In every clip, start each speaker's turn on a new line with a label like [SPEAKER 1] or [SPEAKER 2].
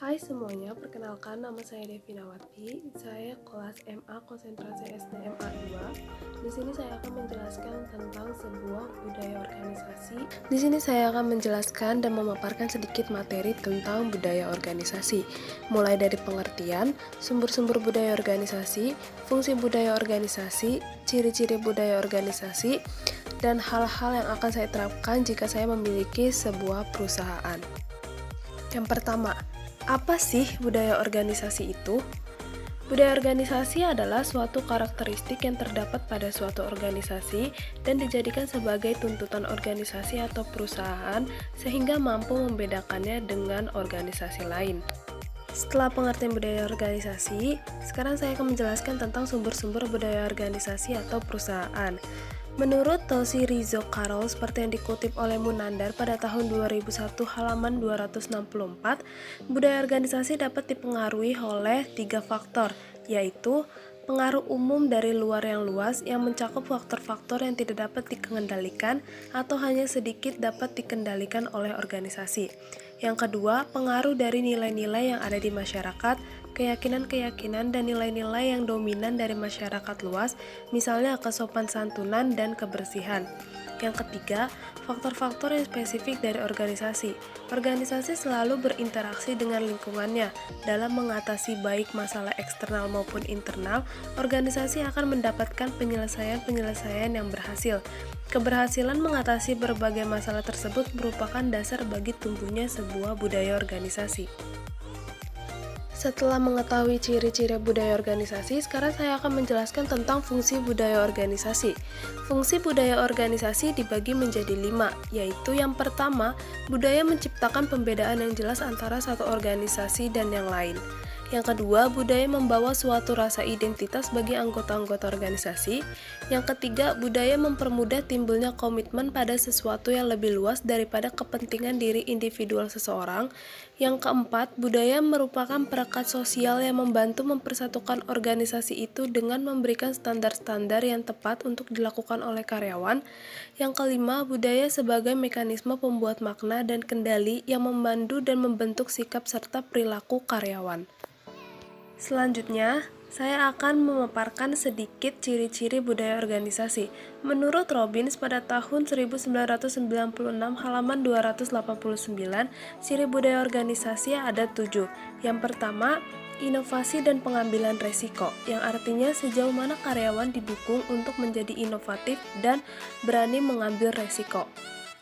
[SPEAKER 1] Hai semuanya, perkenalkan nama saya Devinawati. Saya kelas MA konsentrasi SDMA 2. Di sini saya akan menjelaskan tentang sebuah budaya organisasi. Di sini saya akan menjelaskan dan memaparkan sedikit materi tentang budaya organisasi, mulai dari pengertian, sumber-sumber budaya organisasi, fungsi budaya organisasi, ciri-ciri budaya organisasi, dan hal-hal yang akan saya terapkan jika saya memiliki sebuah perusahaan. Yang pertama, apa sih budaya organisasi itu? Budaya organisasi adalah suatu karakteristik yang terdapat pada suatu organisasi dan dijadikan sebagai tuntutan organisasi atau perusahaan sehingga mampu membedakannya dengan organisasi lain. Setelah pengertian budaya organisasi, sekarang saya akan menjelaskan tentang sumber-sumber budaya organisasi atau perusahaan. Menurut Toshi Rizzo Carroll, seperti yang dikutip oleh Munandar pada tahun 2001 halaman 264, budaya organisasi dapat dipengaruhi oleh 3 faktor, yaitu pengaruh umum dari luar yang luas yang mencakup faktor-faktor yang tidak dapat dikendalikan atau hanya sedikit dapat dikendalikan oleh organisasi. Yang kedua, pengaruh dari nilai-nilai yang ada di masyarakat, keyakinan-keyakinan dan nilai-nilai yang dominan dari masyarakat luas, misalnya kesopan santunan dan kebersihan. Yang ketiga, faktor-faktor yang spesifik dari organisasi. Organisasi selalu berinteraksi dengan lingkungannya. Dalam mengatasi baik masalah eksternal maupun internal, organisasi akan mendapatkan penyelesaian-penyelesaian yang berhasil. Keberhasilan mengatasi berbagai masalah tersebut merupakan dasar bagi tumbuhnya sebuah budaya organisasi. Setelah mengetahui ciri-ciri budaya organisasi, sekarang saya akan menjelaskan tentang fungsi budaya organisasi. Fungsi budaya organisasi dibagi menjadi 5, yaitu yang pertama, budaya menciptakan pembedaan yang jelas antara satu organisasi dan yang lain. Yang kedua, budaya membawa suatu rasa identitas bagi anggota-anggota organisasi. Yang ketiga, budaya mempermudah timbulnya komitmen pada sesuatu yang lebih luas daripada kepentingan diri individual seseorang. Yang keempat, budaya merupakan perekat sosial yang membantu mempersatukan organisasi itu dengan memberikan standar-standar yang tepat untuk dilakukan oleh karyawan. Yang kelima, budaya sebagai mekanisme pembuat makna dan kendali yang memandu dan membentuk sikap serta perilaku karyawan. Selanjutnya, saya akan memaparkan sedikit ciri-ciri budaya organisasi. Menurut Robbins pada tahun 1996 halaman 289, ciri budaya organisasi ada 7. Yang pertama, inovasi dan pengambilan resiko, yang artinya sejauh mana karyawan didukung untuk menjadi inovatif dan berani mengambil resiko.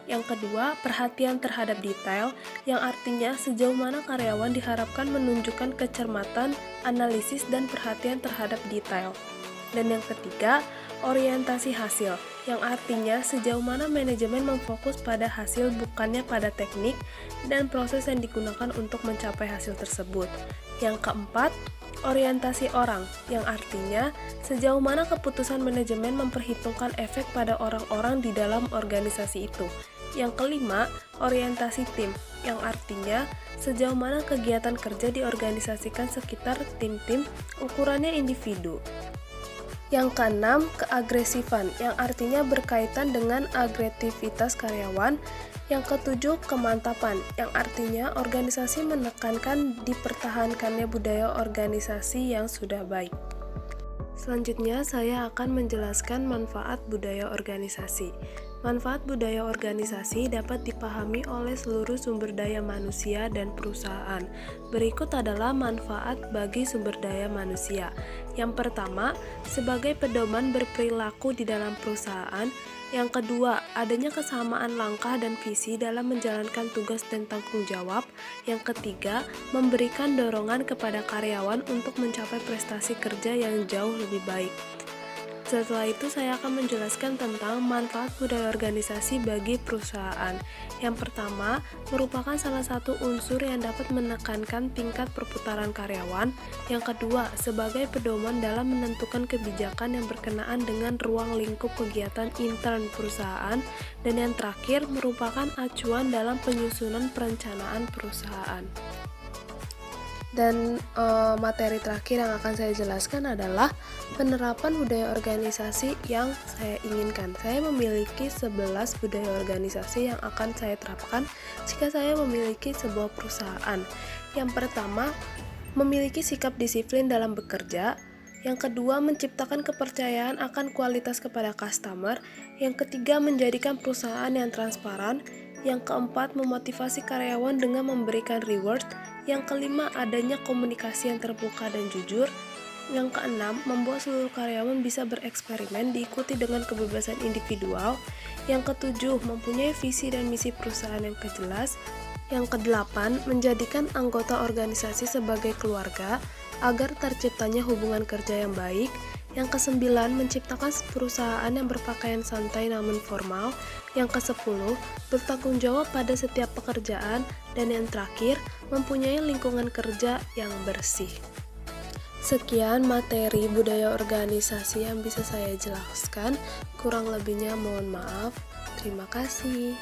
[SPEAKER 1] Yang kedua, perhatian terhadap detail, yang artinya sejauh mana karyawan diharapkan menunjukkan kecermatan, analisis, dan perhatian terhadap detail. Dan yang ketiga, orientasi hasil, yang artinya sejauh mana manajemen memfokus pada hasil bukannya pada teknik dan proses yang digunakan untuk mencapai hasil tersebut. Yang keempat, orientasi orang, yang artinya sejauh mana keputusan manajemen memperhitungkan efek pada orang-orang di dalam organisasi itu. Yang kelima, orientasi tim, yang artinya sejauh mana kegiatan kerja diorganisasikan sekitar tim-tim, ukurannya individu. Yang keenam, keagresifan, yang artinya berkaitan dengan agresivitas karyawan. Yang ketujuh, kemantapan, yang artinya organisasi menekankan dipertahankannya budaya organisasi yang sudah baik. Selanjutnya, saya akan menjelaskan manfaat budaya organisasi. Manfaat budaya organisasi dapat dipahami oleh seluruh sumber daya manusia dan perusahaan. Berikut adalah manfaat bagi sumber daya manusia. Yang pertama, sebagai pedoman berperilaku di dalam perusahaan. Yang kedua, adanya kesamaan langkah dan visi dalam menjalankan tugas dan tanggung jawab. Yang ketiga, memberikan dorongan kepada karyawan untuk mencapai prestasi kerja yang jauh lebih baik. Setelah itu saya akan menjelaskan tentang manfaat budaya organisasi bagi perusahaan. Yang pertama, merupakan salah satu unsur yang dapat menekankan tingkat perputaran karyawan. Yang kedua, sebagai pedoman dalam menentukan kebijakan yang berkenaan dengan ruang lingkup kegiatan intern perusahaan. Dan yang terakhir, merupakan acuan dalam penyusunan perencanaan perusahaan. Dan materi terakhir yang akan saya jelaskan adalah penerapan budaya organisasi yang saya inginkan. Saya memiliki 11 budaya organisasi yang akan saya terapkan jika saya memiliki sebuah perusahaan. Yang pertama, memiliki sikap disiplin dalam bekerja. Yang kedua, menciptakan kepercayaan akan kualitas kepada customer. Yang ketiga, menjadikan perusahaan yang transparan. Yang keempat, memotivasi karyawan dengan memberikan reward. Yang kelima, adanya komunikasi yang terbuka dan jujur. Yang keenam, membuat seluruh karyawan bisa bereksperimen diikuti dengan kebebasan individual. Yang ketujuh, mempunyai visi dan misi perusahaan yang jelas. Yang kedelapan, menjadikan anggota organisasi sebagai keluarga agar terciptanya hubungan kerja yang baik. Yang kesembilan, menciptakan perusahaan yang berpakaian santai namun formal. Yang kesepuluh, bertanggung jawab pada setiap pekerjaan. Dan yang terakhir, mempunyai lingkungan kerja yang bersih. Sekian materi budaya organisasi yang bisa saya jelaskan. Kurang lebihnya mohon maaf. Terima kasih.